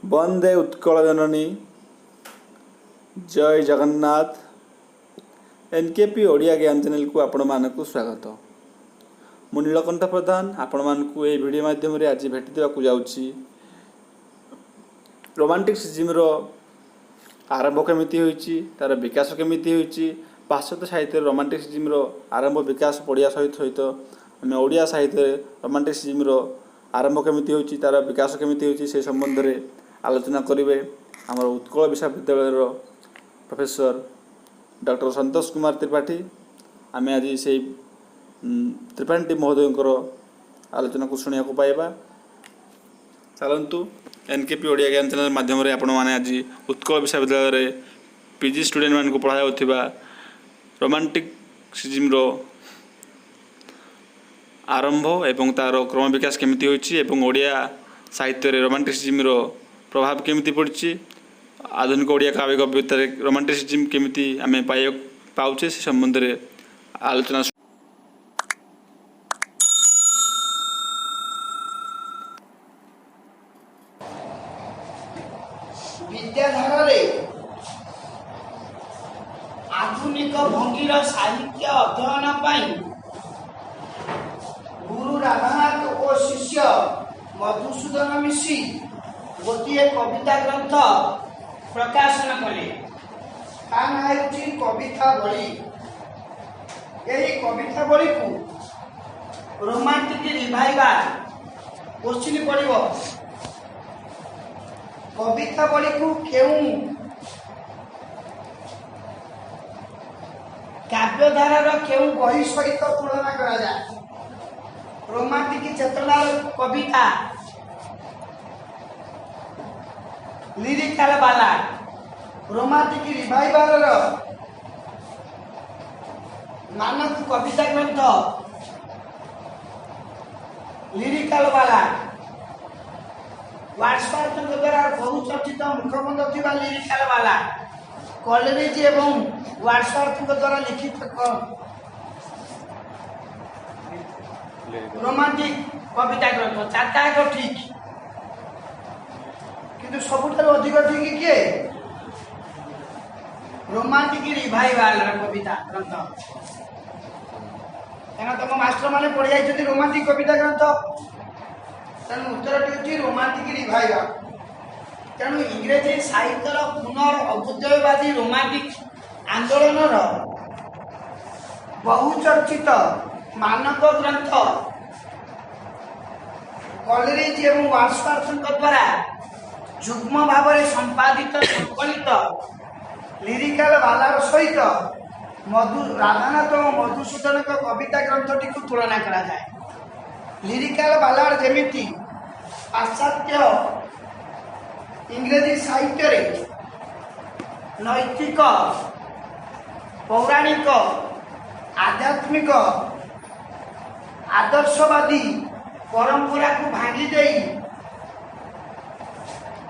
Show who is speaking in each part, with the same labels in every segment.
Speaker 1: वंदे उत्कल जननी। जय जगन्नाथ। एनकेपी ओडिया ज्ञान चैनल को आपण मानक स्वागत। मु नीलकंठ प्रधान आपण मानक ये वीडियो माध्यम आज भेटी देवाक जाउछि। रोमांटिसिज्म रो आरंभ केमिति होइछि, तार विकास केमिति होइछि, पाश्चात्य साहित्य रोमांटिसिज्म रो आरंभ विकास पढ़िया सहित आम ओडिया साहित्य रोमांटिसिज्म रो आरंभ केमिति होइछि, तार विकास केमिति होइछि से संबंध में आलोचना करेंगे आम उत्कल विश्वविद्यालय प्रोफेसर डॉक्टर संतोष कुमार त्रिपाठी। आम आज से त्रिपाठी महोदय आलोचना को शुणा पाइबा। चलतु एनकेपी ओडिया ज्ञान चैनल माध्यम आपण मैंने आज उत्कल विश्वविद्यालय पीजी स्टूडेंट मान को पढ़ा जाउथिबा रोमांटिसिज्म रो आरंभ एवं तार क्रम विकास केमिति होइछि एवं ओडिया साहित्य रे रोमांटिसिज्म रो प्रभाव केमिति पड़छि, आधुनिक ओडिया काव्य कविता रोमांटिसिज्म केमिति आमे पाउछे से संबंध में आलोचना।
Speaker 2: विद्याधार रे आधुनिक भंगीर साहित्य अध्ययन पाई गुरु राधानाथ और शिष्य मधुसूदन मिश्री गोटे कविता ग्रंथ प्रकाशन कले। ताना हेउछि कविता बली। यही कविता बली को रोमांटिक रिवाइवल क्वेश्चन पड़िबो। कविता बली को केउ काव्यधारार केउ बही सहित तुलना करा जाए। रोमांटिक चेतनार कविता लिरिकल बालाड रोमांटिक रिवाइवल मानक कविता ग्रंथ लिरिकल बालाड वार्षवर्थ द्वारा बहुचर्चित मुखबंध थिबा लिरिकल बालाड कॉलेज एवं वार्षवर्थ द्वारा लिखित रोमांटिक कविता ग्रंथ चारटा ठीक किंतु सबुठार अधिक ठीक किए रोमांटिक रिवाइवल कविता ग्रंथ। तेना तुम मास्टर माने पढ़ी जाइछथि रोमांटिक कविता ग्रंथ, तेणु उत्तर टी रोमांटिक रिवाइवल। तेणु इंग्रेजी साहित्यर पुनर् अभ्युदयवादी रोमांटिक आंदोलन बहुचर्चित मानक ग्रंथ कॉलेज एवं वार्षवर्थ द्वारा जुग्म भाव में संपादित संकलित लिरिकल बालार सहित राधानाथ और मधुसूदन कविता ग्रंथटी को तुलना करा जाए। लिरिकल बालार जेमिति पाश्चात्य इंग्रेजी साहित्य रे नैतिक पौराणिक आध्यात्मिक आदर्शवादी परंपरा को भांगी देई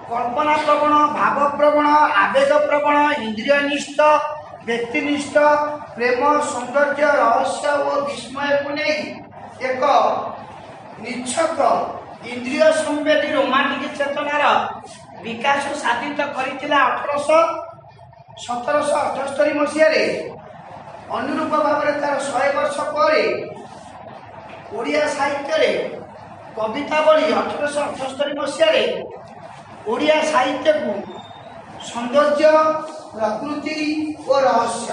Speaker 2: कल्पना प्रवण भाव प्रवण आवेग प्रवण इंद्रियनिष्ठ व्यक्तिनिष्ठ प्रेम सौंदर्य रहस्य और विस्मय को नहीं एक निच्छक इंद्रिय संवेदी रोमांटिक चेतनार विकास साधित करथिला 1778 मसीह अनुरूप भाव में तार 100 वर्ष पर ओडिया साहित्य रे कविता बली 1878 मसीह ओडिया साहित्य को सौंदर्य प्रकृति और रहस्य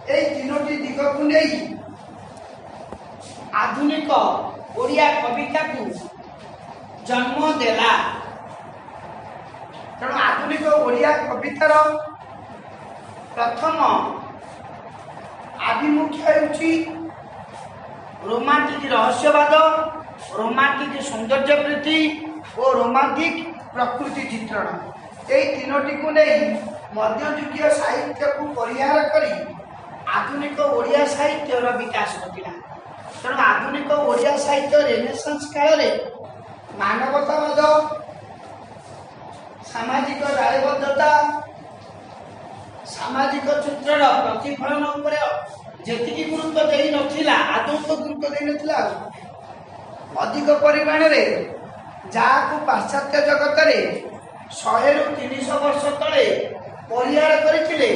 Speaker 2: ये तीनोटी दिग को नहीं आधुनिक ओडिया कविता को जन्म देला। तेणु आधुनिक ओडिया कवितार प्रथम आभिमुख्य होउछि रोमांटिक रहस्यवाद, रोमांटिक सौंदर्यवृत्ति और रोमांटिक प्रकृति चित्रण। ये तीनोटी को नहीं मध्ययुगीय साहित्य को परिहार करी आधुनिक ओडिया साहित्य विकास घटिला। तेणु आधुनिक ओडिया साहित्य रेनेसांस काल में मानवतावाद, सामाजिक दायबद्धता, सामाजिक चित्रण प्रतिफलन उपरे जेतिकी गुरुत्व देई नथिला, आदौ तो गुरुत्व देई नथिला, अधिक परिमाण रे जहाँ को पाश्चात्य जगत रे 100 ରୁ 300 ବର୍ଷ ତଳେ ପରିହାର କରିଥିଲେ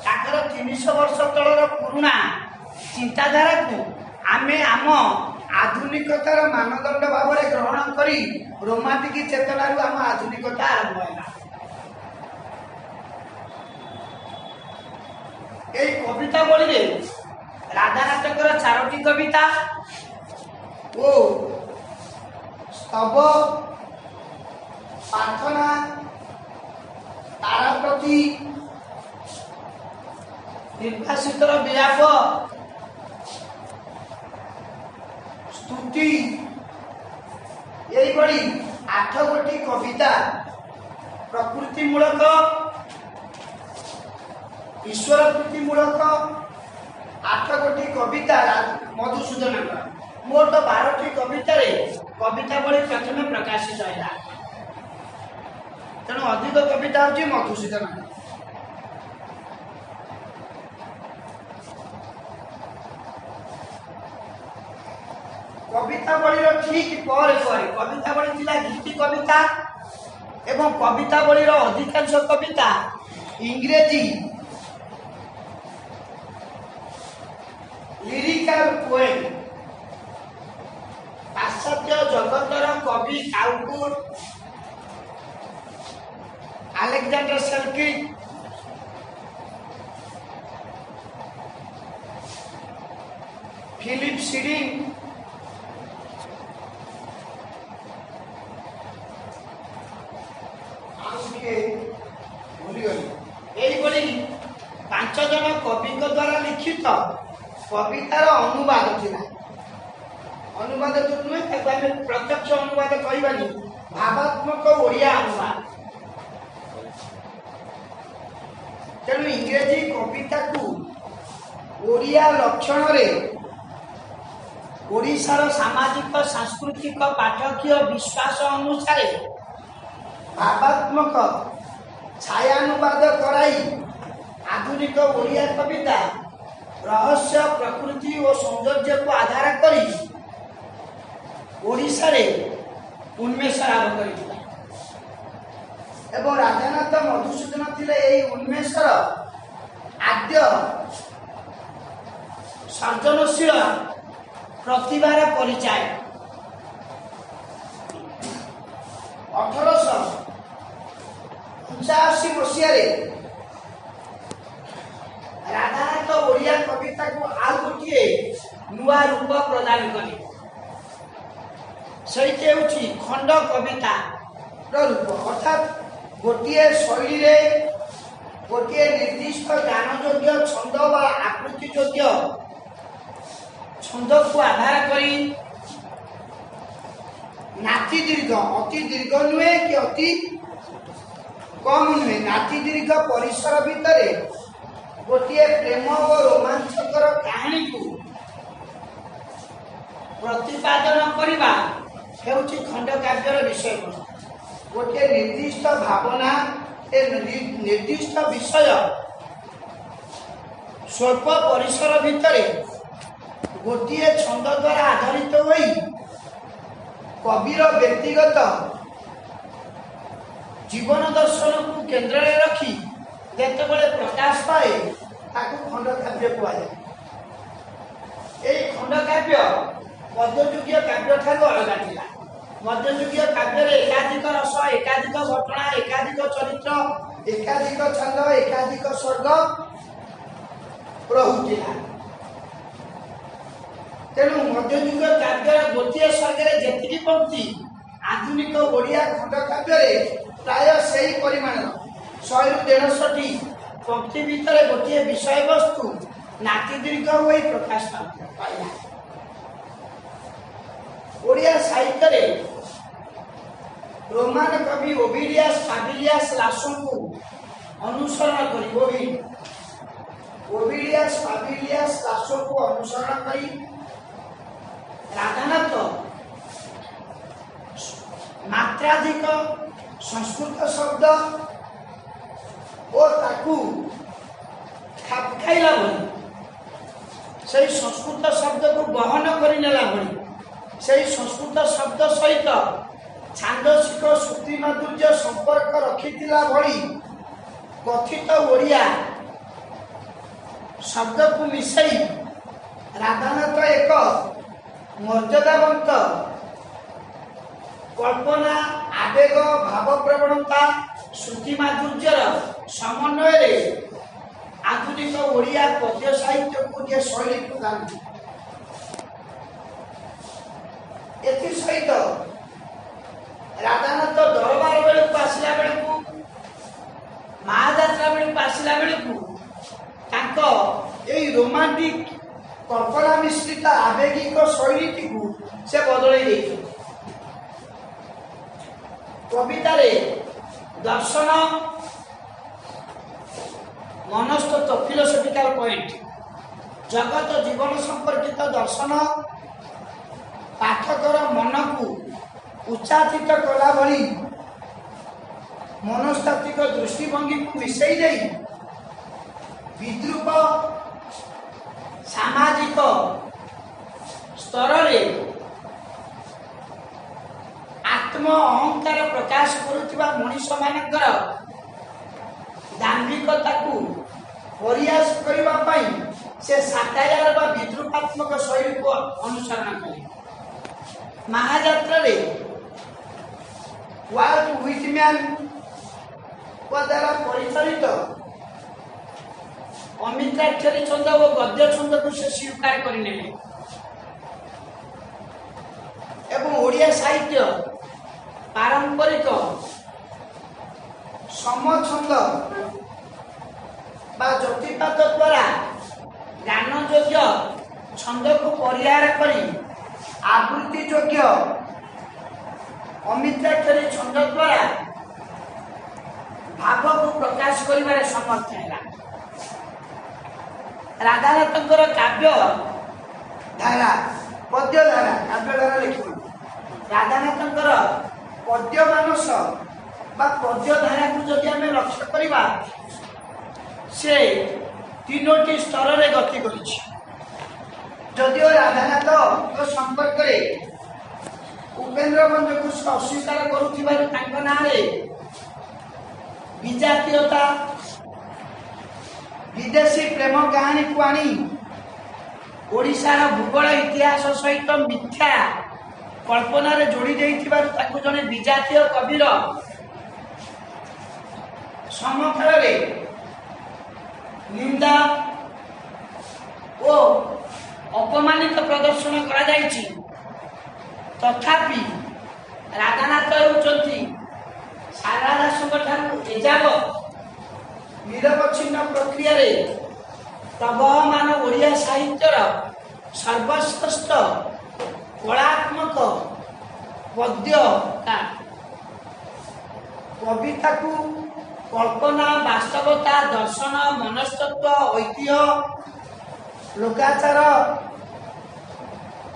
Speaker 2: ତାଙ୍କର 300 ବର୍ଷ ତଳର ପୁରୁଣା ଚିନ୍ତାଧାରାକୁ ଆମେ ଆମ ଆଧୁନିକତାର ମାନଦଣ୍ଡ ଭାବରେ ଗ୍ରହଣ କରି ରୋମାଣ୍ଟିକ ଚେତନାରୁ ଆମ ଆଧୁନିକତା ଆରମ୍ଭ ହେଲା। এই কবিতা বলিলে রাধানাথଙ୍କର 4টি কবিতা ও স্তব, প্রার্থনা, তারা প্রতি, নির্বাসিতর বিলাপ, স্তুতি, এইভাবে 8 কবিতা প্রকৃতিমূলক, ईश्वर प्रीतिमूलक 8 कविता मधुसूदन मोट 12 कवितार कवितावली प्रथम प्रकाशित है। तेणु अधिक कविता हूँ मधुसूदन। कवितावली ठीक पर कवितावली थिला गीति कविता एवं कवितावली अधिकांश कविता इंग्रेजी लिरिकल पोएम। पाश्चात्य जगतर कवि काउकुट, अलेक्जेंडर सेल्किक, फिलिप सिडिंग, এইভাবে 5 জন কবিଙ୍କ দ্বারা লিখিত कवितार अनुवाद थिला। अनुवाद तो नुहे ताको आमे प्रत्यक्ष अनुवाद कहबानी, भावात्मक ओडिया अनुवाद। तेणु इंग्रेजी कविता को ओडिया लक्षण रे ओडिशार सामाजिक सांस्कृतिक पाठकीय विश्वास अनुसार भावात्मक छायानुवाद कराई आधुनिक ओडिया कविता रहस्य, प्रकृति और सौंदर्य को आधार करी ओडिशा रे उन्मेष आरंभ करिथिला एवं राधानाथ मधुसूदन थिले एई उन्मेषर आद्य सर्जनशील प्रतिभार परिचय। 1885 मसीह राधानाथ ओडिया कविता को आउ गोटे नुआ रूप प्रदान कले। सहित होची खंड कविता रूप, अर्थात गोटे शैली रे गोटे निर्दिष्ट ज्ञानयोग्य छंद व आकृति योग्य छंद को आधार करी नाति दीर्घ, अति दीर्घ नुहे कि अति कम नुहे, नाति दीर्घ परिसर भितर गोटे प्रेम और रोमांचकर कहानी को प्रतिपादन करवा हेउची खंडकाव्यर विषय। गोटे निर्दिष्ट भावना निर्दिष्ट विषय स्वल्प परिसर भितर गोटे छंद द्वारा आधारित होई कविर व्यक्तिगत जीवन दर्शन को केंद्र में रखी जेतेबेले प्रकाश पाए ताकू खंडकाव्य कहुए। यही खंडकाव्य मध्ययुगीय काव्य ठारू अलग थिला। मध्ययुगीय काव्य एकाधिक रस, एकाधिक घटना, एकाधिक चरित्र, एकाधिक छंद, एकाधिक स्वर्ग रहुथिला। तेणु मध्ययुगीय काव्य गोटे स्वर्ग जेतिकी पंक्ति आधुनिक ओडिया खंडकाव्य प्राय सही परिमाण 100 ରୁ 150 पंक्ति भितर गोटे विषय वस्तु नाति दीर्घ हुई प्रकाश पाइला। ओडिया साहित्य रे रोमान कवि ओविडियस फाबिलियस लासो को अनुसरण करी ओविडियस फाबिलियस लासो को अनुसरण करी राधानाथ मात्राधिक संस्कृत शब्द और ताकू खाप खाइला भली से संस्कृत शब्द को बहन करनेला भली से संस्कृत शब्द सहित छांदसिक श्रुति माधुर्य संपर्क रखी ରଖିଥିଲା ଭଳି କଥିତ ଓଡ଼ିଆ ଶବ୍ଦକୁ ମିଶାଇ ରାଧାନାଥ ଏକ ମର୍ଯ୍ୟାଦାବନ୍ତ କଳ୍ପନା, ଆବେଗ, ଭାବପ୍ରବଣତା, ଶ୍ରୁତି ମାଧୁର୍ଯ୍ୟର ସମନ୍ୱୟରେ ଆଧୁନିକ ଓଡ଼ିଆ ପଦ୍ୟ ସାହିତ୍ୟକୁ ଗୋଟିଏ ଶୈଳୀ ପ୍ରଦାନ କଲେ। ଏଥିସହିତ ରାଧାନାଥ ଦରବାର ବେଳକୁ ଆସିଲା ବେଳକୁ, ମହାଯାତ୍ରା ବେଳକୁ ଆସିଲା ବେଳକୁ ତାଙ୍କ ଏଇ ରୋମାଣ୍ଟିକ କଳ୍ପନା ମିଶ୍ରିତ ଆବେଗିକ ଶୈଳୀଟିକୁ ସେ ବଦଳେଇ ଦେଇଛନ୍ତି। କବିତାରେ ଦର୍ଶନ, ମନସ୍ତତ୍ତ୍ୱ ଫିଲୋସଫିକାଲ ପଏଣ୍ଟ, ଜଗତ ଜୀବନ ସମ୍ପର୍କିତ ଦର୍ଶନ ପାଠକର ମନକୁ ଉଚ୍ଚାଟିତ କଲା ଭଳି ମନସ୍ତାତ୍ତ୍ୱିକ ଦୃଷ୍ଟିଭଙ୍ଗୀକୁ ମିଶାଇ ଦେଇ ବିଦ୍ରୂପ ସାମାଜିକ ସ୍ତରରେ ଆତ୍ମ ଅହଙ୍କାର ପ୍ରକାଶ କରୁଥିବା ମଣିଷମାନଙ୍କର ଦାମ୍ଭିକତାକୁ ପରିହାସ କରିବା ପାଇଁ ସେ ସାଟାୟାର ବା ବିଦ୍ରୂପାତ୍ମକ ଶୈଳୀକୁ ଅନୁସରଣ କଲେ। ମହାଯାତ୍ରାରେ ୱାଲ୍ଟ ହ୍ୱିଟମ୍ୟାନଙ୍କ ଦ୍ୱାରା ପରିଚାଳିତ ଅମିତ୍ରାକ୍ଷରୀ ଛନ୍ଦ ଓ ଗଦ୍ୟ ଛନ୍ଦକୁ ସେ ସ୍ୱୀକାର କରିନେଲେ ଏବଂ ଓଡ଼ିଆ ସାହିତ୍ୟ ପାରମ୍ପରିକ ସମଛନ୍ଦ ବା ଜ୍ୟୋତିପାତ ଦ୍ୱାରା ଗାନ ଯୋଗ୍ୟ ଛନ୍ଦକୁ ପରିହାର କରି ଆବୃତ୍ତି ଯୋଗ୍ୟ ଅମିତ୍ରାକ୍ଷରୀ ଛନ୍ଦ ଦ୍ୱାରା ଭାବକୁ ପ୍ରକାଶ କରିବାରେ ସମର୍ଥ ହେଲା। ରାଧାନାଥଙ୍କର କାବ୍ୟ ଧାରା, ପଦ୍ୟ ଧାରା, କାବ୍ୟ ଧାରା ଲେଖିବୁ। ରାଧାନାଥଙ୍କର ପଦ୍ୟ ମାନସ ବା ପଦ୍ୟ ଧାରାକୁ ଯଦି ଆମେ ଲକ୍ଷ୍ୟ କରିବା, ସେ ତିନୋଟି ସ୍ତରରେ ଗତି କରିଛି। ଯଦିଓ ରାଧାନାଥଙ୍କ ସମ୍ପର୍କରେ ଉପେନ୍ଦ୍ର ଭଞ୍ଜକୁ ଅସ୍ୱୀକାର କରୁଥିବାରୁ ତାଙ୍କ ନାଁରେ ବିଜାତୀୟତା, ବିଦେଶୀ ପ୍ରେମ କାହାଣୀକୁ ଆଣି ଓଡ଼ିଶାର ଭୂଗୋଳ ଇତିହାସ ସହିତ ମିଥ୍ୟା କଳ୍ପନାରେ ଯୋଡ଼ି ଦେଇଥିବାରୁ ତାକୁ ଜଣେ ବିଜାତୀୟ କବିର ସମକାଳରେ ନିନ୍ଦା ଓ ଅପମାନିତ ପ୍ରଦର୍ଶନ କରାଯାଇଛି। ତଥାପି ରାଧାନାଥ ହେଉଛନ୍ତି ସାରଳା ଦାସଙ୍କ ଠାରୁ ଏଯାବତ ନିରବଚ୍ଛିନ୍ନ ପ୍ରକ୍ରିୟାରେ ପ୍ରବହମାନ ଓଡ଼ିଆ ସାହିତ୍ୟର ସର୍ବଶ୍ରେଷ୍ଠ କଳାତ୍ମକ ପଦ୍ୟଟା। କବିତାକୁ କଳ୍ପନା, ବାସ୍ତବତା, ଦର୍ଶନ, ମନସ୍ତତ୍ତ୍ୱ, ଐତିହ୍ୟ, ଲୋକାଚାର,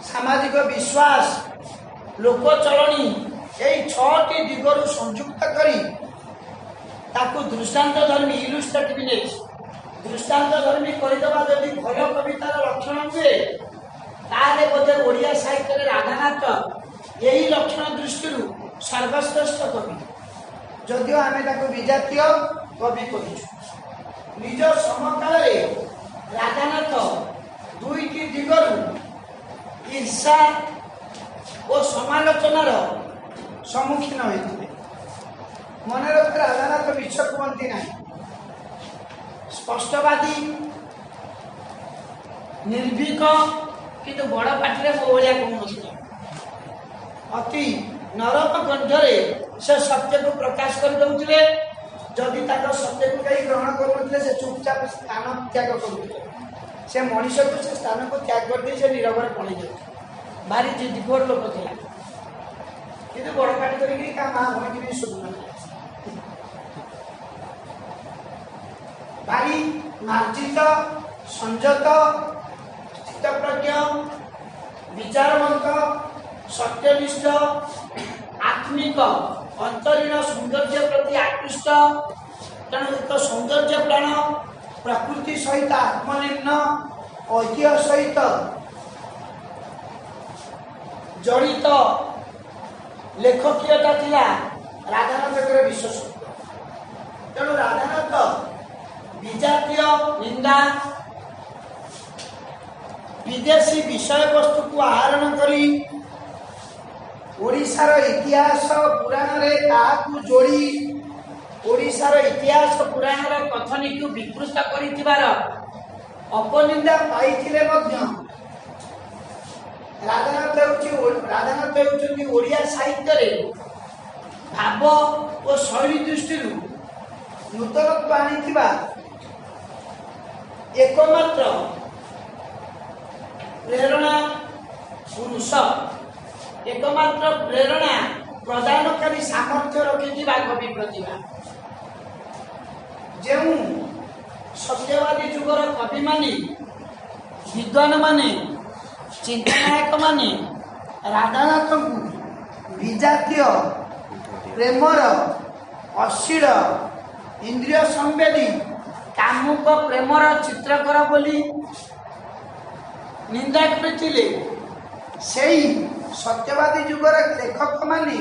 Speaker 2: ସାମାଜିକ ବିଶ୍ୱାସ, ଲୋକଚଳଣୀ এই 6ଟି ଦିଗରୁ ସଂଯୁକ୍ତ କରି ତାକୁ ଦୃଷ୍ଟାନ୍ତ ଧର୍ମୀ ଇଲୁଷ୍ଟ୍ରେଟିଭନେସ୍ ଦୃଷ୍ଟାନ୍ତ ଧର୍ମୀ କରିଦେବା ଯଦି ଭଲ କବିତାର ଲକ୍ଷଣ ହୁଏ, ତାହେଲେ ବୋଧେ ଓଡ଼ିଆ ସାହିତ୍ୟରେ ରାଧାନାଥ ଏହି ଲକ୍ଷଣ ଦୃଷ୍ଟିରୁ ସର୍ବଶ୍ରେଷ୍ଠ କବି। ଯଦିଓ ଆମେ ତାକୁ ବିଜାତୀୟ କବି କହିଛୁ। ନିଜ ସମକାଳରେ ରାଧାନାଥ 2ଟି ଦିଗରୁ ଈର୍ଷା ଓ ସମାଲୋଚନାର ସମ୍ମୁଖୀନ ହୋଇଥିଲେ। ମନେ ରଖ, ରାଧାନାଥ ମିଛ କୁହନ୍ତି ନାହିଁ। ସ୍ପଷ୍ଟବାଦୀ, ନିର୍ଭୀକ, କିନ୍ତୁ ବଡ଼ ପାଟିରେ ମୋ ଭଳିଆ କହୁନଥିଲେ। ଅତି ନରମ କଣ୍ଠରେ ସେ ସତ୍ୟକୁ ପ୍ରକାଶ କରିଦେଉଥିଲେ। ଯଦି ତାଙ୍କ ସତ୍ୟକୁ କେହି ଗ୍ରହଣ କରୁନଥିଲେ, ସେ ଚୁପଚାପ ସ୍ଥାନ ତ୍ୟାଗ କରୁଥିଲେ। ସେ ମଣିଷକୁ ସେ ସ୍ଥାନକୁ ତ୍ୟାଗ କରିଦେଇ ସେ ନୀରବରେ ପଳେଇ ଯାଉଥିଲେ। ଭାରି ଜିଦ୍ଖୋର ଲୋକ ଥିଲା, କିନ୍ତୁ ବଡ଼ ପାଟି କରିକି ତା ମା ଭଣକି ବି ଶୁଣୁନଥିଲେ। ଭାରି ମାର୍ଜିତ, ସଂଯତ, ସ୍ଥିତପ୍ରଜ୍ଞ, ବିଚାରବନ୍ତ, ସତ୍ୟନିଷ୍ଠ, ଆତ୍ମିକ, ଅନ୍ତରୀଣ ସୌନ୍ଦର୍ଯ୍ୟ ପ୍ରତି ଆକୃଷ୍ଟ। ତେଣୁ ଏକ ସୌନ୍ଦର୍ଯ୍ୟ ପ୍ରାଣ, ପ୍ରକୃତି ସହିତ ଆତ୍ମନିର୍ଣ୍ଣ, ଐତିହ୍ୟ ସହିତ ଜଡ଼ିତ ଲେଖକୀୟତା ଥିଲା ରାଧାନାଥଙ୍କର ବିଶେଷତ୍ୱ। ନିନ୍ଦା विदेशी विषय वस्तु को आहरण करी ओडिशार इतिहास पुराण रे ताकू जोड़ी ओडिशार इतिहास पुराण रे कथनी को विकृत करितिबार अपनिंदा पाइथिले मध्य राधानाथ हेउचंदी ओडिया साहित्य रे भाव और शैली दृष्टि नूतनत्व आनिथिबा एकमात्र प्रेरणा पुरुष एकमात्र प्रेरणा प्रदानकारी सामर्थ्य रखी कवि प्रतिभा जो सत्यवादी जुगर कवि माने विद्वान माने चिंतानायक माने राधानाथ को विजातीय प्रेमर अश्लील इंद्रिय संवेदी कामुक प्रेमर चित्रकर बोली निंदा करथिले सेही सत्यवादी जुगर लेखक माने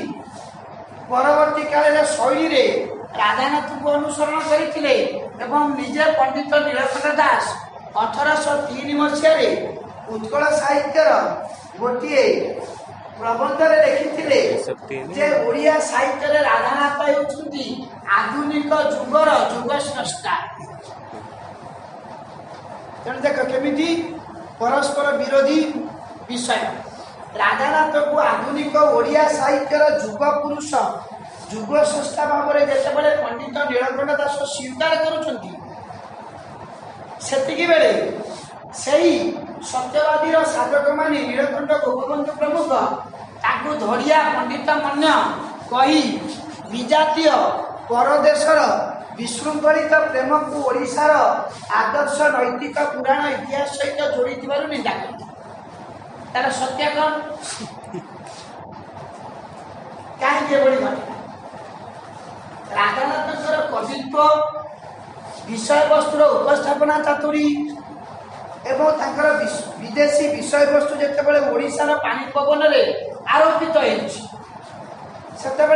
Speaker 2: परवर्ती काल शैली रे राधानाथ को अनुसरण करथिले एवं निजे पंडित नीलकंठ दास 1803 मसीह उत्कल साहित्यर गोटे प्रबंध लिखिथिले जे ओडिया साहित्य रे राधानाथ हेउछंती आधुनिक जुगर जुग स्रष्टा तेणु देख केमिति परस्पर विरोधी विषय राधानाथ को आधुनिक ओडिया साहित्यर जुग पुरुष जुग स्रष्टा भाव में जितेबाला पंडित नीलकंठ दास स्वीकार करुछंती सेतिकी बेले सेही सत्यवादी साधक माने नीलकंठ गोपबंधु प्रमुख ताकू धड़िया पंडित मन्य कही विजातीय परदेशर विशृंखलित प्रेम को ओडिशार आदर्श नैतिक पुराण इतिहास सहित जोड़ी निंदा करते तार सत्य कौन कहीं घटना राधानाथ कवित्व विषय वस्तुर उपस्थापना चातुरी एवं तांकर विदेशी विषय वस्तु जितेबाला ओडिशार पानी पवन में आरोपित होते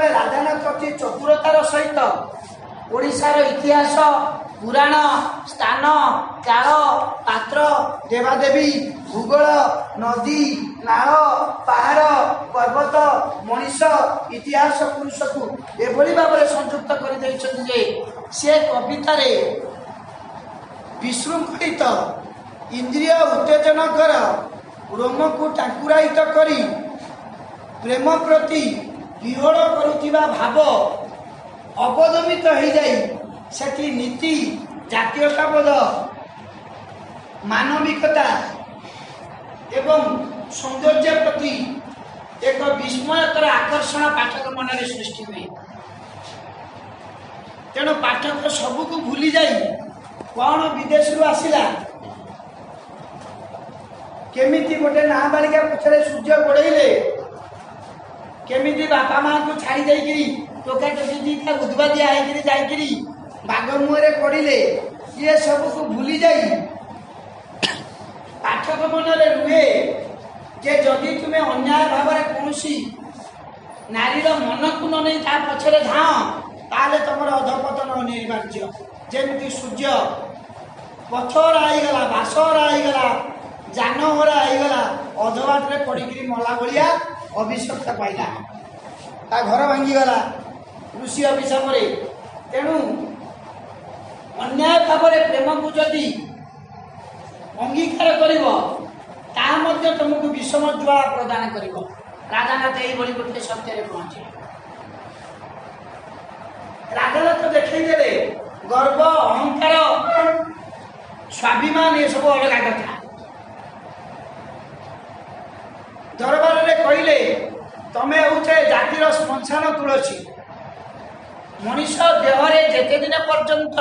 Speaker 2: राधानाथ अति चतुरतार सहित ओडिशार इतिहास पुराण स्थान काल पात्र देवादेवी भूगोल नदी नाल पहाड़ पर्वत मनीष इतिहास पुरुष को एभली भाव में संयुक्त कर से कवितार विशृंखलित इंद्रिय उत्तेजनकर रोम को टाकुरायित करी प्रेम प्रति विहोड़ करुवा भाव अवदमित हो जाए सेठी नीति जातीयताबोध मानविकता एवं सौंदर्य प्रति एक विस्मयकर आकर्षण पाठक मन में सृष्टि हुए तेणु पाठक सबको भूली जाए कौन विदेश रू आसला केमिति गोटे नाबालिका पछरे सूर्य गोड़े केमिति बापा माँ को छाड़ी जाइकरी टोका टोकी उद्वा दिया जाइकरी बाघ मुहरे पड़े ये सब को भूली जाई पाठक मन में रुहे जे जदि तुम्हें अन्याय भाव में कौन नारीर मन को न नहीं पछरे धाओ ताले तुम अधपतन अनिवार्य जमी सूर्य पथर आईगला बासर आईगला जानहरा आईगला अधबाट में पड़ी मला भाया अभिशप्त पाइला ता घर भांगीगला ऋषि अभिशाप तेणु अन्याय भाव में प्रेम को जदि अंगीकार कर तुमको विषम ज्वाला प्रदान कर राधानाथ यही गोटे सत्य पहुंचे राधानाथ देखते गर्व अहंकार स्वाभिमान ये सब अलग कथा दरबार में कहले तमें होचे जातिर श्मशान तुलसी मनीष देहरे जेते दिन पर्यंत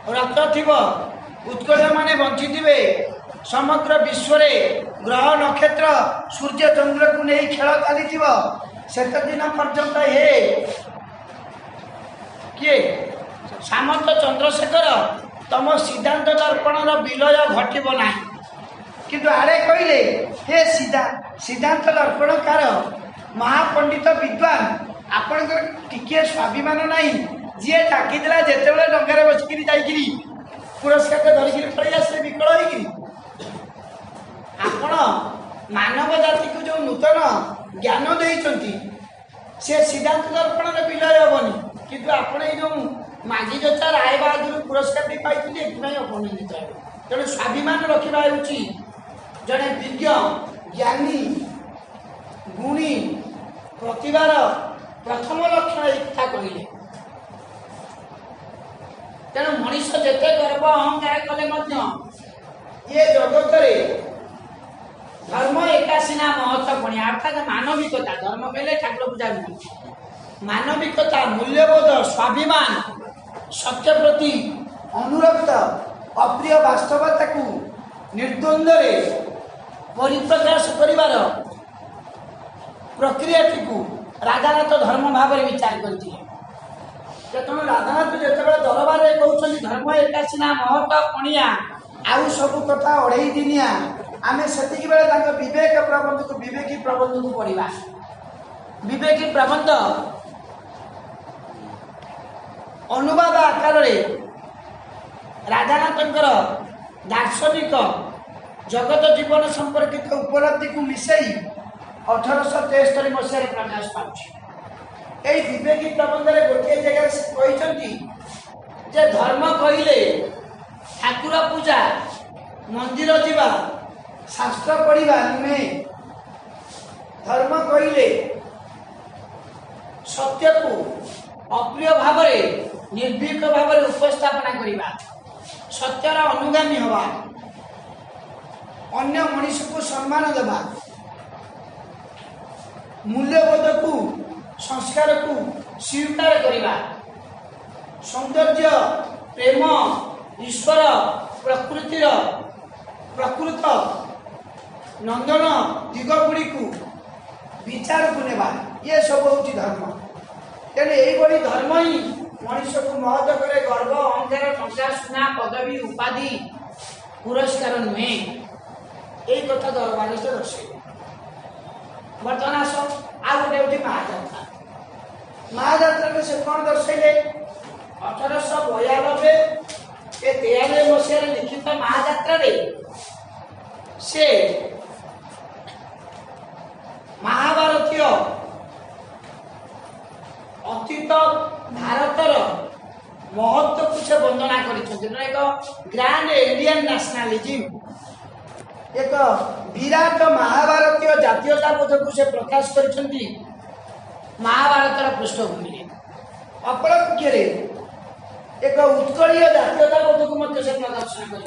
Speaker 2: रक्त थी उत्कल माने बंची थे समग्र विश्व ग्रह नक्षत्र सूर्य चंद्र को नहीं खेल चली से दिन पर्यंत हे किए सामंत चंद्रशेखर तम सिद्धांत दर्पण विलय घटब ना किंतु आड़े कहले हे सिद्धांत दर्पणकार महापंडित विद्वान आपणकर टिके स्वाभिमान ना जी डाकिदेला जिते डंगार बसिकी पुरस्कार धरिकी पड़े आसे विकल होगी आपण मानव जाति को जो नूतन ज्ञान देइचंती से सिद्धांत दर्पण विलय हेनी किंतु आपण जो माझी जोचा राय बहादुर पुरस्कार पाई अपमानित तेणु स्वाभिमान रखा जड़े विज्ञ ज्ञानी गुणी प्रतिभार प्रथम लक्षण एक कथा कहले तेणु मनीष जेते गर्व अहंकार कले ये जगत धर्म एकासीना महत्वपूर्ण अर्थात मानविकता धर्म कहले ठाकुर पूजा मानविकता मूल्यबोध स्वाभिमान सत्य प्रति अनुरक्त अप्रिय वास्तवता को निर्द्वंद्व परिप्रकाश करिवार प्रक्रिया को राधानाथ धर्म भाव में विचार करते तेणु राधानाथ जिते दरबार कहते धर्म एकासीना महत्व पणिया आउ सब कथा अढ़ई दिनिया आमे सेतिक बेले विवेक प्रबंध को विवेकी प्रबंध को पढ़ा विवेकी प्रबंध अनुवाद आकार राधानाथंकर दार्शनिक जगत जीवन संपर्कित उपलब्धि को मिसई 1873 मसीह प्रकाश पाँच विवेकी प्रबंध गोटे जगह से कहते जे धर्म कहले ठाकुर पूजा मंदिर जीवा शास्त्र पढ़ा नुहे धर्म कहले सत्य को अप्रिय भाव निर्भीक भाव उपस्थापना करवा सत्यर अनुगामी हवा अन्य मनीष को सम्मान देवा मूल्यबोध को संस्कार को स्वीकार करवा सौंदर्य प्रेम ईश्वर प्रकृतिर प्रकृत नंदन दिगगुड़ी को विचार को नेबा ये सब हूँ धर्म तेणु यही धर्म ही मनुष्य को महत करे गर्व अहंकार टंका सुना पदवी उपाधि पुरस्कार नुहे यही कथा दरबार से दर्शे बर्तमान आस आ गए महाजात्रा महाजात्रा से कौन दर्शे 1892 93 मसीह लिखित महाजात्रा से महाभारतीय अतीत भारतर महत्व को से वंदना कर ग्रांड इंडियन नेशनलिज्म एक विराट महाभारतीय जातीयताबोध को से प्रकाश कर महाभारतर पृष्ठभूमि अपरपक्षे एक उत्कलीय जातीयताबोध को मत से प्रदर्शन कर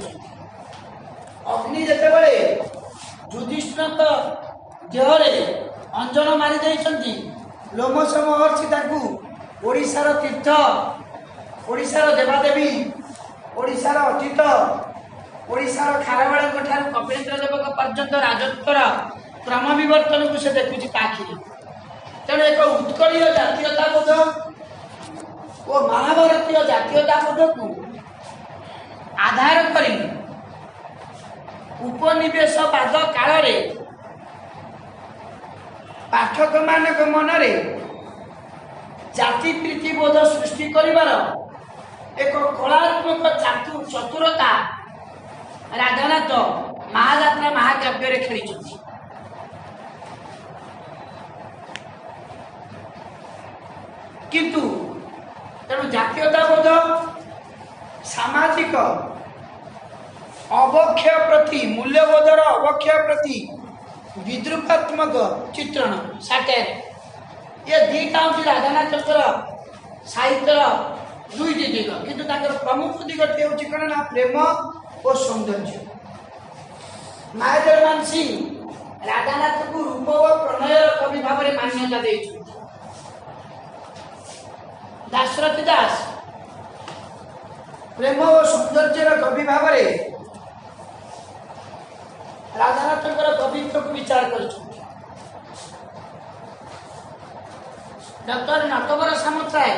Speaker 2: अग्नि जितेबाला युधिष्ठिर देहरे अंजन मारी देइछंती लोमस महर्षि ओडिशार तीर्थ ओडिशार देवादेवी ओडिशार अतीत ओडिशार खारवाड़ ठार कपिलेन्द्र देवक पर्यंत राजत्वर क्रम विवर्तन को से देखुची आखिरी तेणु एक उत्कलीय जातीयताबोध और महाभारतीय जातीयताबोध को आधार करी उपनिवेशवाद काल पाठक मान मनरे जाति प्रीतिबोध सृष्टि करिवार एक कलात्मक चतुरता राधानाथ महाजात्रा महाकाव्य खेली किंतु तेणु जातीयताबोध सामाजिक अवक्षय प्रति मूल्यबोधर अवक्षय प्रति विद्रूपात्मक चित्रण साटेर ये दीटा हूँ राधानाथर साहित्यर दुईटी दिग किंतु प्रमुख दिगटी हूँ कौन ना प्रेम और सौंदर्य मायादेव सिंह राधानाथ को रूप और प्रणय कवि भाव में मान्यता दे दाशरथी दास प्रेम और सौंदर्य कवि भाव में राधानाथंकर कवित्व को विचार कर डॉक्टर नटवर सामंतराय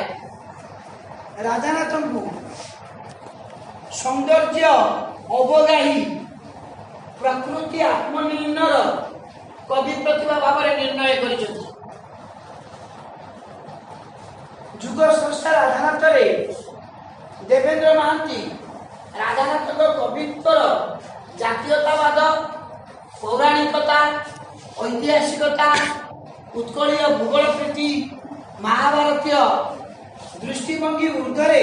Speaker 2: राधानाथन को सौंदर्य अवगाही प्रकृति आत्मनिर्णय कवि प्रतिभा भाव में निर्णय कर जुग संस्था राधानाथ देवेंद्र महांती
Speaker 3: ରାଧାନାଥଙ୍କ କବିତ୍ୱର ଜାତୀୟତାବାଦ, ପୌରାଣିକତା, ଐତିହାସିକତା, ଉତ୍କଳୀୟ ଭୂଗୋଳ ପ୍ରୀତି, ମହାଭାରତୀୟ ଦୃଷ୍ଟିଭଙ୍ଗୀ ଊର୍ଦ୍ଧ୍ୱରେ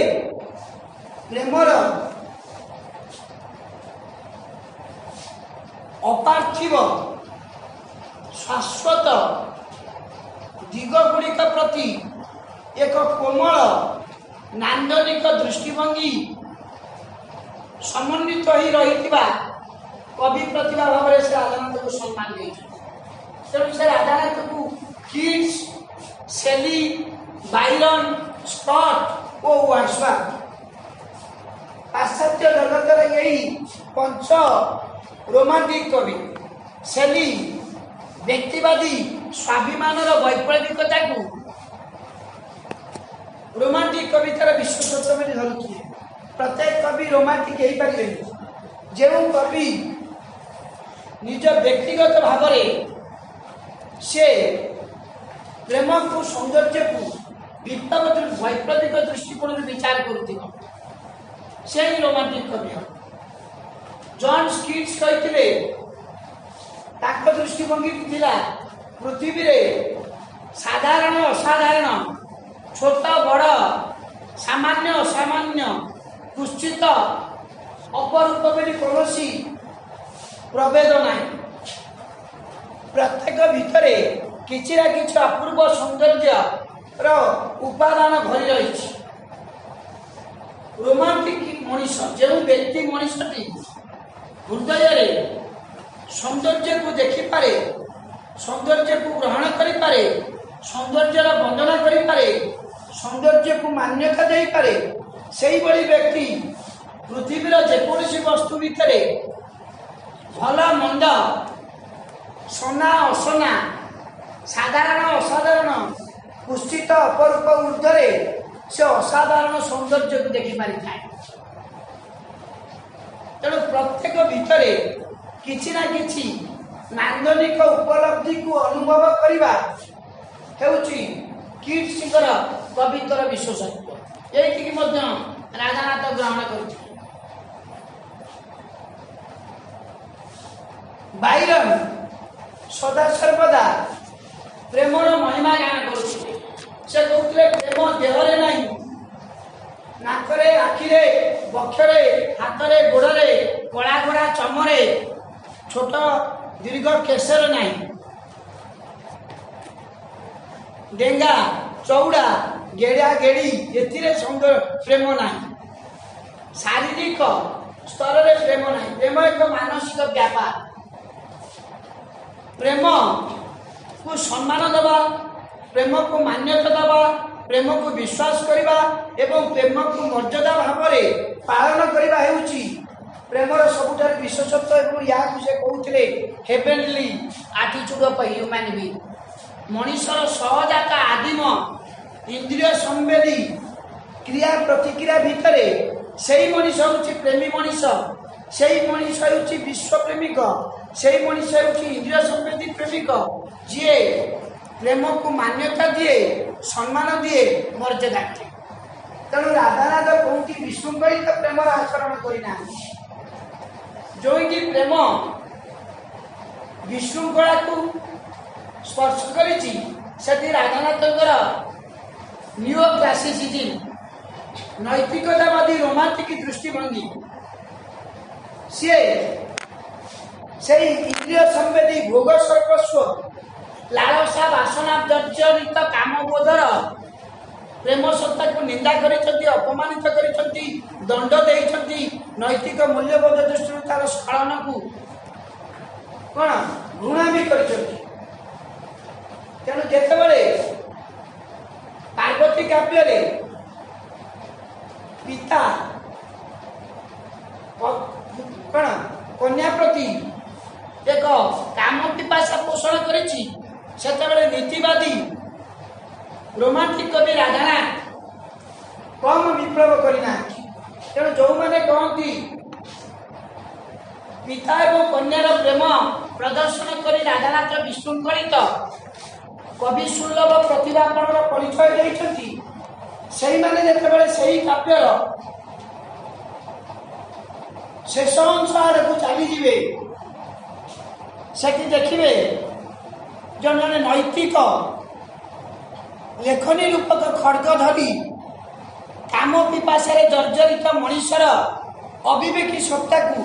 Speaker 3: ପ୍ରେମର ଅପାର୍ଥିବ ଶାଶ୍ୱତ ଦିଗଗୁଡ଼ିକ ପ୍ରତି ଏକ କୋମଳ ନାନ୍ଦନିକ ଦୃଷ୍ଟିଭଙ୍ଗୀ ସମନ୍ୱିତ ହୋଇ ରହିଥିବା କବି ପ୍ରତିଭା ଭାବରେ ସେ ରାଧାନାଥଙ୍କୁ ସମ୍ମାନ ଦେଇଛନ୍ତି। ତେଣୁ ସେ ରାଧାନାଥଙ୍କୁ କିଟ୍ସ, ସେଲି, ବାଇରନ୍, ସ୍କଟ୍ ଓ ୱାର୍ଡସୱାର୍ଥ ପାଶ୍ଚାତ୍ୟ ଜଗତର ଏହି ପଞ୍ଚ ରୋମାଣ୍ଟିକ କବି। ସେଲି ବ୍ୟକ୍ତିବାଦୀ ସ୍ୱାଭିମାନର ବୈପ୍ଳବିକତାକୁ ରୋମାଣ୍ଟିକ କବିତାର ବିଶେଷତ୍ୱ ବୋଲି ଧରୁଥିଲେ। ପ୍ରତ୍ୟେକ କବି ରୋମାଣ୍ଟିକ ହେଇପାରିବେନି। ଯେଉଁ କବି ନିଜ ବ୍ୟକ୍ତିଗତ ଭାବରେ ସେ ପ୍ରେମକୁ, ସୌନ୍ଦର୍ଯ୍ୟକୁ ବିପ୍ଳବ ବୈପ୍ଳବିକ ଦୃଷ୍ଟିକୋଣରୁ ବିଚାର କରୁଥିବ, ସେ ହିଁ ରୋମାଣ୍ଟିକ କବି ହେବ। ଜନ୍ କିଟ୍ସ କହିଥିଲେ ତାଙ୍କ ଦୃଷ୍ଟିଭଙ୍ଗୀ ଥିଲା ପୃଥିବୀରେ ସାଧାରଣ ଅସାଧାରଣ, ଛୋଟ ବଡ଼, ସାମାନ୍ୟ ଅସାମାନ୍ୟ, କୁଶ୍ଚିତ ଅପରୂପ ବୋଲି କୌଣସି ପ୍ରଭେଦ ନାହିଁ। ପ୍ରତ୍ୟେକ ଭିତରେ କିଛି ନା କିଛି ଅପୂର୍ବ ସୌନ୍ଦର୍ଯ୍ୟର ଉପାଦାନ ଭରି ରହିଛି। ରୋମାଣ୍ଟିକ ମଣିଷ, ଯେଉଁ ବ୍ୟକ୍ତି ମଣିଷଟି ହୃଦୟରେ ସୌନ୍ଦର୍ଯ୍ୟକୁ ଦେଖିପାରେ, ସୌନ୍ଦର୍ଯ୍ୟକୁ ଗ୍ରହଣ କରିପାରେ, ସୌନ୍ଦର୍ଯ୍ୟର ବନ୍ଦନା କରିପାରେ, ସୌନ୍ଦର୍ଯ୍ୟକୁ ମାନ୍ୟତା ଦେଇପାରେ, ସେଇଭଳି ବ୍ୟକ୍ତି ପୃଥିବୀର ଯେକୌଣସି ବସ୍ତୁ ଭିତରେ ଭଲ ମନ୍ଦ, ସନା ଅସନା, ସାଧାରଣ ଅସାଧାରଣ, କୁଶ୍ଚିତ ଅପରୂପ ଊର୍ଦ୍ଧ୍ୱରେ ସେ ଅସାଧାରଣ ସୌନ୍ଦର୍ଯ୍ୟକୁ ଦେଖିପାରିଥାଏ। ତେଣୁ ପ୍ରତ୍ୟେକ ଭିତରେ କିଛି ନା କିଛି ନାନ୍ଦନିକ ଉପଲବ୍ଧିକୁ ଅନୁଭବ କରିବା ହେଉଛି କିଟ୍ସଙ୍କର କବିତ୍ୱର ବିଶେଷତ୍ୱ। ଏଇଠିକି ମଧ୍ୟ ରାଧାନାଥ ଗ୍ରହଣ କରୁଥିଲେ। ବାଇରନ୍ ସଦାସର୍ବଦା ପ୍ରେମର ମହିମା ଗାନ କରୁଥିଲେ। ସେ କହୁଥିଲେ ପ୍ରେମ ଦେହରେ ନାହିଁ, ନାକରେ, ଆଖିରେ, ବକ୍ଷରେ, ହାତରେ, ଗୋଡ଼ରେ, କଳା ଗୋଡ଼ା ଚମରେ, ଛୋଟ ଦୀର୍ଘ କେଶରେ ନାହିଁ, ଡେଙ୍ଗା ଚଉଡ଼ା ଗେଡ଼ା ଗେଡ଼ି ଏଥିରେ ପ୍ରେମ ନାହିଁ, ଶାରୀରିକ ସ୍ତରରେ ପ୍ରେମ ନାହିଁ। ପ୍ରେମ ଏକ ମାନସିକ ବ୍ୟାପାର। ପ୍ରେମକୁ ସମ୍ମାନ ଦେବା, ପ୍ରେମକୁ ମାନ୍ୟତା ଦେବା, ପ୍ରେମକୁ ବିଶ୍ୱାସ କରିବା ଏବଂ ପ୍ରେମକୁ ମର୍ଯ୍ୟାଦା ଭାବରେ ପାଳନ କରିବା ହେଉଛି ପ୍ରେମର ସବୁଠାରୁ ବିଶେଷତ୍ୱ। ଏବଂ ଏହାକୁ ସେ କହୁଥିଲେ ହେଭେନଲି ଆଟିଚ୍ୟୁଡ୍ ଅଫ୍ ଏ ହ୍ୟୁମାନ୍ ବିଇଂ। ମଣିଷର ସହଜାତ ଆଦିମ ଇନ୍ଦ୍ରିୟ ସମ୍ବେଦୀ କ୍ରିୟା ପ୍ରତିକ୍ରିୟା ଭିତରେ ସେଇ ମଣିଷ ହେଉଛି ପ୍ରେମୀ ମଣିଷ, ସେଇ ମଣିଷ ହେଉଛି ବିଶ୍ୱପ୍ରେମିକ, ସେଇ ମଣିଷ ହେଉଛି ଇନ୍ଦ୍ରିୟ ସମ୍ବେଦୀ ପ୍ରେମିକ, ଯିଏ ପ୍ରେମକୁ ମାନ୍ୟତା ଦିଏ, ସମ୍ମାନ ଦିଏ, ମର୍ଯ୍ୟାଦା କରେ। ତେଣୁ ରାଧାନାଥ କୋଉଠି ବିଶୃଙ୍ଖଳିତ ପ୍ରେମର ଆଚରଣ କରିନାହାନ୍ତି। ଯେଉଁଠି ପ୍ରେମ ବିଶୃଙ୍ଖଳାକୁ ସ୍ପର୍ଶ କରିଛି, ସେଠି ରାଧାନାଥଙ୍କର ନିଓ କ୍ଲାସିସିଜିମ୍, ନୈତିକତାବାଦୀ ରୋମାଣ୍ଟିକ ଦୃଷ୍ଟିଭଙ୍ଗୀ, ସିଏ ସେଇ ଇନ୍ଦ୍ରିୟ ସମ୍ବେଦୀ ଭୋଗ ସର୍ବସ୍ୱ, ଲାଳସା ବାସନା ଜର୍ଜରିତ କାମବୋଧର ପ୍ରେମ ସତ୍ତାକୁ ନିନ୍ଦା କରିଛନ୍ତି, ଅପମାନିତ କରିଛନ୍ତି, ଦଣ୍ଡ ଦେଇଛନ୍ତି, ନୈତିକ ମୂଲ୍ୟବୋଧ ଦୃଷ୍ଟିରୁ ତାର ସ୍ଖଳନକୁ କ'ଣ ଘୃଣା ବି କରିଛନ୍ତି। ତେଣୁ ଯେତେବେଳେ ପାର୍ବତୀ କାବ୍ୟରେ ପିତା କ'ଣ କନ୍ୟା ପ୍ରତି ଏକ କାମ ପିପାସା ପୋଷଣ କରିଛି, ସେତେବେଳେ ନୀତିବାଦୀ ରୋମାଣ୍ଟିକ କବି ରାଧାନାଥ କମ୍ ବିପ୍ଳବ କରିନାହାନ୍ତି। ତେଣୁ ଯେଉଁମାନେ କହନ୍ତି ପିତା ଏବଂ କନ୍ୟାର ପ୍ରେମ ପ୍ରଦର୍ଶନ କରି ରାଧାନାଥ ବିଶୃଙ୍ଖଳିତ କବି ସୁଲଭ ପ୍ରତିଭାପଣର ପରିଚୟ ଦେଇଛନ୍ତି, ସେଇମାନେ ଯେତେବେଳେ ସେହି କାବ୍ୟର शेष अंश आड़क चलीजे सेठी देखिए जन जन नैतिक लेखनी रूपक खड्ग धरी काम पिपाशारे जर्जरित मनीषर अविवेकी सत्ता को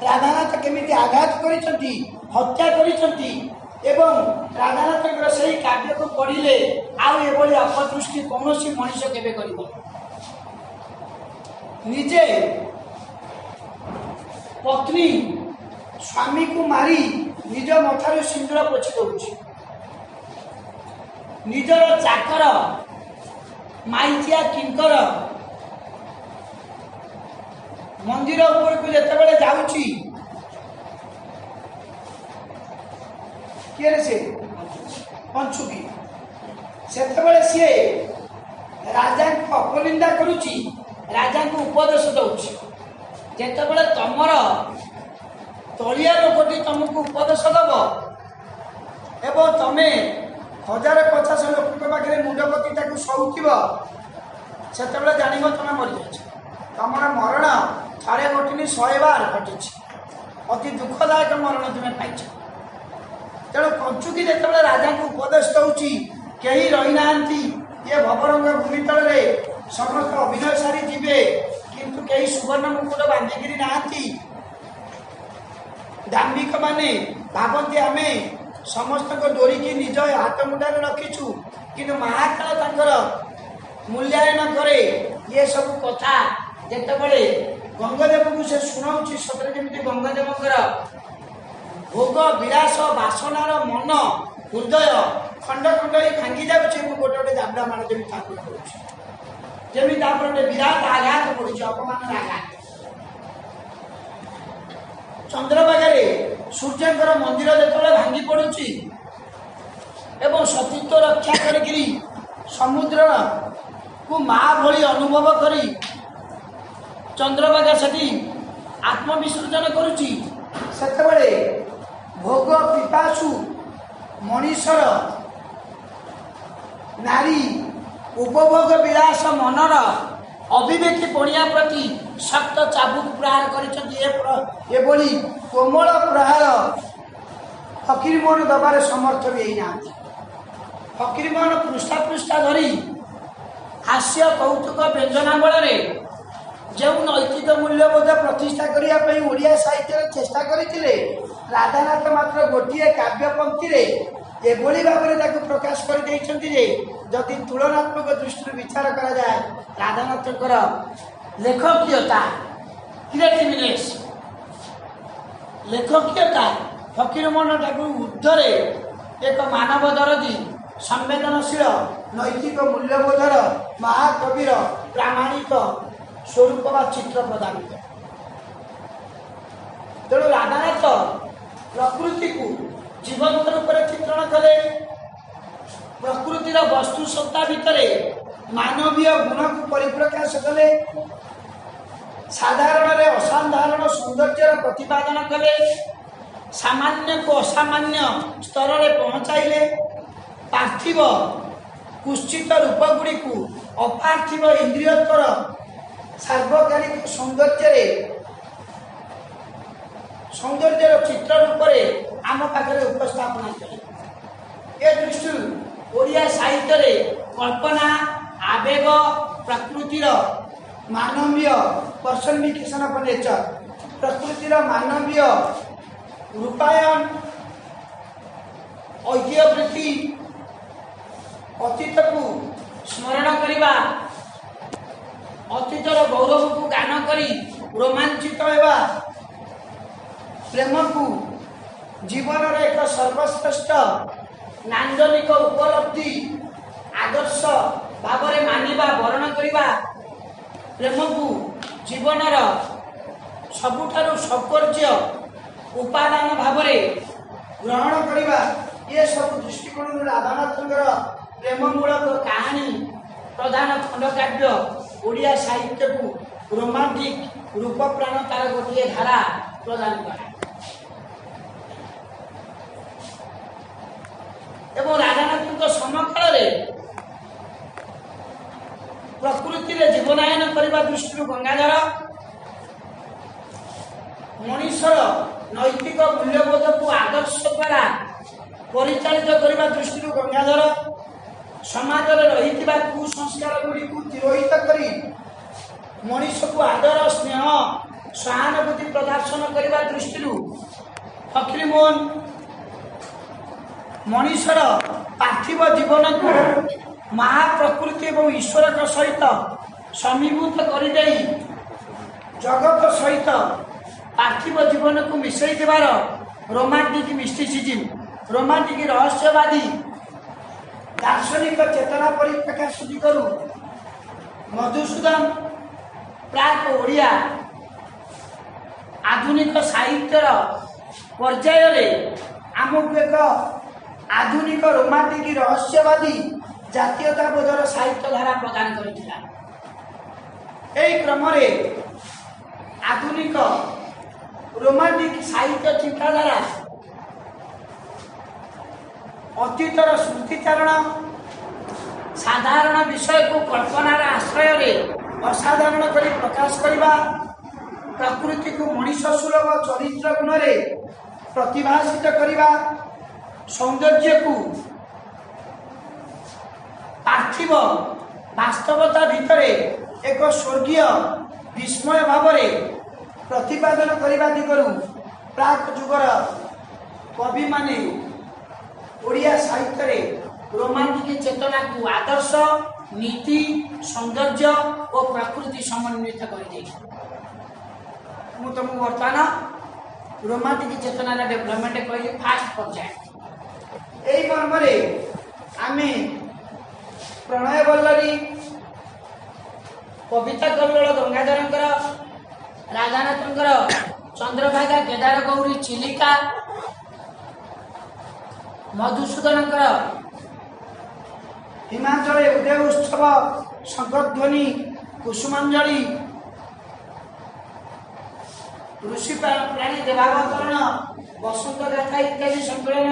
Speaker 3: राधानाथ केमिति आघात करिसंती हत्या करिसंती एवं राधानाथ से काव्य को पढ़िले आउ एभली अपदृष्टि कौन मनीष केबे करिब निजे पत्नी स्वामी को मारी निज मथार सिंदूर पोछि दउछि निजर चाकर माइचिया किंकर मंदिर ऊपर को जेतेबेले जाउछि किए से पंचुकी सेतेबेले सी राजा को अपनिंदा करुछि राजा को उपदेश दउछि जेतेबेले तमर तलिया लोकटी तुमको उपदेश दब एवं तमे 1050 लोक पाखे मुंडपति शोथब से जान तुम मरी जा तुम मरण थे घटनी 100 बार घटी अति दुखदायक मरण तुम्हें पाई तेणु कंचुकी जो राजा को उपदेश दौची कहीं रही ना ये भवरंग भूमि तल समस्त अभिनय सारी जीवे किंतु कहीं सुवर्ण मुकुट बांधिकी ना दाम्भिक माने भावती आम समस्त को डोरिकी निज हाथ मुंडार रखीचु कि महाकाल तंकर मूल्यांकन करे ये सब कथा जितेबले गंगादेव को से शुणाऊँ सतरे जमी गंगादेवर भोग विलास बासनार मन हृदय खंड खंड भांगी जाऊँचे गोटे गोटे जाबड़ा माड़ जमी ठाकुर करुँच गोटे विराट आघात पड़ी अपमान आघात चंद्रभागे सूर्यंकर मंदिर जो भांगी पड़ुची एवं सतीत्व रक्षा करी समुद्र को माँ भली अनुभव करी चंद्रभागा से आत्मविसर्जन करुची सेतबेले भोग पिपासु मनीषर नारी उपभोग विलास मनर अविवेकी पणिया प्रति शक्त चाबुक प्रहार कर कोमल प्रहार फकीरमोहन दबार समर्थ भी ना फकीरमोहन पृष्ठा पृष्ठा धरी हास्य कौतुक व्यंजना बल जो नैतिक मूल्यबोध प्रतिष्ठा करने ओडिया साहित्य चेष्टा करते राधानाथ मात्र गोटे काव्य पंक्ति एभली भाव में प्रकाश कर जदि तुलनात्मक दृष्टि विचार करा जाए राधानाथकर लेखकीयता क्रिएटिवनेस लेखकीयता फकीरमोहन ठाकुर ऊर्ध्वे एक मानव दरदी संवेदनशील नैतिक मूल्यबोधर महाकविर प्रामाणिक स्वरूप व चित्र प्रदान करे तेणु राधानाथ प्रकृति को जीवंत रूप में चित्रण कले प्रकृतिर वस्तु सत्ता भितर मानवीय गुण को परिप्रकाश कले साधारण असाधारण सौंदर्य प्रतिपादन कले सामान्य को असामान्य स्तर में पहुँचाइले पार्थिव कुश्चित रूप गुड़ी को अपार्थिव इंद्रियतर सार्वकालिक सौंदर्य चित्र रूप में आम पाखे उपस्थापना कले ए दृष्टि ओडिया साहित्य कल्पना आवेग प्रकृतिर मानवीय पर्सनिफिकेशन ऑफ नेचर प्रकृतिर मानवीय रूपायन ऐतिह्यवृत्ति अतीत को स्मरण करवा अतीतर गौरव को गान करी रोमांचित होगा प्रेम को जीवन एक सर्वश्रेष्ठ नांदनिक उपलब्धि आदर्श भाव में मानिबा वर्ण करवा प्रेम को जीवनर सबुठारु सौकर्य उपादान भाव में ग्रहण करवा ये सब दृष्टिकोण राधानाथंकर प्रेममूलक कहानी प्रधान खंडकाव्य ओडिया साहित्य को रोमांटिक रूप प्राण तार गोटे धारा प्रदान करा एवं राधानाथ समकाल प्रकृति जीवनायन करने दृष्टि गंगाधर ମଣିଷର ନୈତିକ ମୂଲ୍ୟବୋଧକୁ ଆଦର୍ଶ ଦ୍ୱାରା ପରିଚାଳିତ କରିବା ଦୃଷ୍ଟିରୁ ଗଙ୍ଗାଧର ସମାଜରେ ରହିଥିବା କୁସଂସ୍କାର ଗୁଡ଼ିକୁ ତିରୋହିତ କରି ମଣିଷକୁ ଆଦର ସ୍ନେହ ସହାନୁଭୂତି ପ୍ରଦର୍ଶନ କରିବା ଦୃଷ୍ଟିରୁ ଫକୀରମୋହନ ମଣିଷର ପାର୍ଥିବ ଜୀବନକୁ ମହାପ୍ରକୃତି ଏବଂ ଈଶ୍ୱରଙ୍କ ସହିତ ସମୀଭୂତ କରିଦେଇ ଜଗତ ସହିତ ପାର୍ଥିବ ଜୀବନକୁ ମିଶାଇ ଦେବାର ରୋମାଣ୍ଟିକ ମିଷ୍ଟିସିଜିମ୍ ରୋମାଣ୍ଟିକ ରହସ୍ୟବାଦୀ ଦାର୍ଶନିକ ଚେତନା ପରିପ୍ରକାଶ ଦିଗରୁ ମଧୁସୂଦନ ପ୍ରାକ୍ ଓଡ଼ିଆ ଆଧୁନିକ ସାହିତ୍ୟର ପର୍ଯ୍ୟାୟରେ ଆମକୁ ଏକ ଆଧୁନିକ ରୋମାଣ୍ଟିକ ରହସ୍ୟବାଦୀ ଜାତୀୟତାବୋଧର ସାହିତ୍ୟ ଧାରା ପ୍ରଦାନ କରିଥିଲା। ଏହି କ୍ରମରେ ଆଧୁନିକ ରୋମାଣ୍ଟିକ ସାହିତ୍ୟ ଚିନ୍ତାଧାରା ଅତୀତର ସ୍ମୃତିଚାରଣ ସାଧାରଣ ବିଷୟକୁ କଳ୍ପନାର ଆଶ୍ରୟରେ ଅସାଧାରଣ କରି ପ୍ରକାଶ କରିବା ପ୍ରକୃତିକୁ ମଣିଷ ସୁଲଭ ଚରିତ୍ର ଗୁଣରେ ପ୍ରତିଭାସିତ କରିବା ସୌନ୍ଦର୍ଯ୍ୟକୁ ପାର୍ଥିବ ବାସ୍ତବତା ଭିତରେ ଏକ ସ୍ୱର୍ଗୀୟ ବିସ୍ମୟ ଭାବରେ ପ୍ରତିପାଦନ କରିବା ଦିଗରୁ ପ୍ରାକ୍ ଯୁଗର କବିମାନେ ଓଡ଼ିଆ ସାହିତ୍ୟରେ ରୋମାଣ୍ଟିକ ଚେତନାକୁ ଆଦର୍ଶ ନୀତି ସୌନ୍ଦର୍ଯ୍ୟ ଓ ପ୍ରକୃତି ସମନ୍ୱିତ କରିଦେଇଥିଲେ। ମୁଁ ତୁମକୁ ବର୍ତ୍ତମାନ ରୋମାଣ୍ଟିକ ଚେତନାର ଡେଭଲପମେଣ୍ଟ କହିଲି ଫାଷ୍ଟ ପର୍ଯ୍ୟାୟ। ଏହି ମର୍ମରେ ଆମେ ପ୍ରଣୟ ବଲ୍ଲରୀ କବିତା କଲ୍ଲୋଳ ଗଙ୍ଗାଧରଙ୍କର ରାଧାନାଥଙ୍କର ଚନ୍ଦ୍ରଭାଗା କେଦାର ଗୌରୀ ଚିଲିକା ମଧୁସୂଦନଙ୍କର ହିମାଚଳ ଉଦୟ ଉତ୍ସବ ଶଙ୍ଖଧ୍ୱନି କୁସୁମାଞ୍ଜଳି ଋଷି ପ୍ରାଣୀ ଦେବାବତରଣ ବସନ୍ତ ଗାଥା ଇତ୍ୟାଦି ସଂକଳନ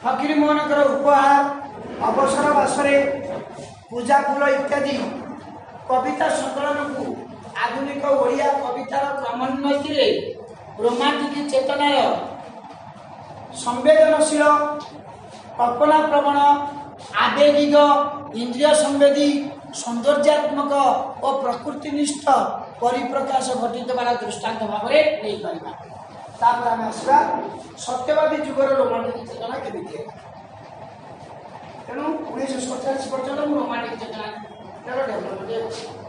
Speaker 3: ଫକୀରମୋହନଙ୍କର ଉପହାର ଅବସର ବାସରେ ପୂଜା ଫୁଲ ଇତ୍ୟାଦି କବିତା ସଂକଳନକୁ ଆଧୁନିକ ଓଡ଼ିଆ କବିତାର କ୍ରମୋନ୍ନତିରେ ରୋମାଣ୍ଟିକ ଚେତନାର ସମ୍ବେଦନଶୀଳ କଳ୍ପନା ପ୍ରବଣ ଆବେଗିକ ଇନ୍ଦ୍ରିୟ ସମ୍ବେଦୀ ସୌନ୍ଦର୍ଯ୍ୟାତ୍ମକ ଓ ପ୍ରକୃତିନିଷ୍ଠ ପରିପ୍ରକାଶ ଘଟିଥିବାର ଦୃଷ୍ଟାନ୍ତ ଭାବରେ ନେଇପାରିବା। ତାପରେ ଆମେ ଆସିବା ସତ୍ୟବାଦୀ ଯୁଗର ରୋମାଣ୍ଟିକ ଚେତନା କେମିତି ହେଲା। ତେଣୁ 1947 ପର୍ଯ୍ୟନ୍ତ ମୁଁ ରୋମାଣ୍ଟିକ ଚେତନାର ଡେଭଲପମେଣ୍ଟ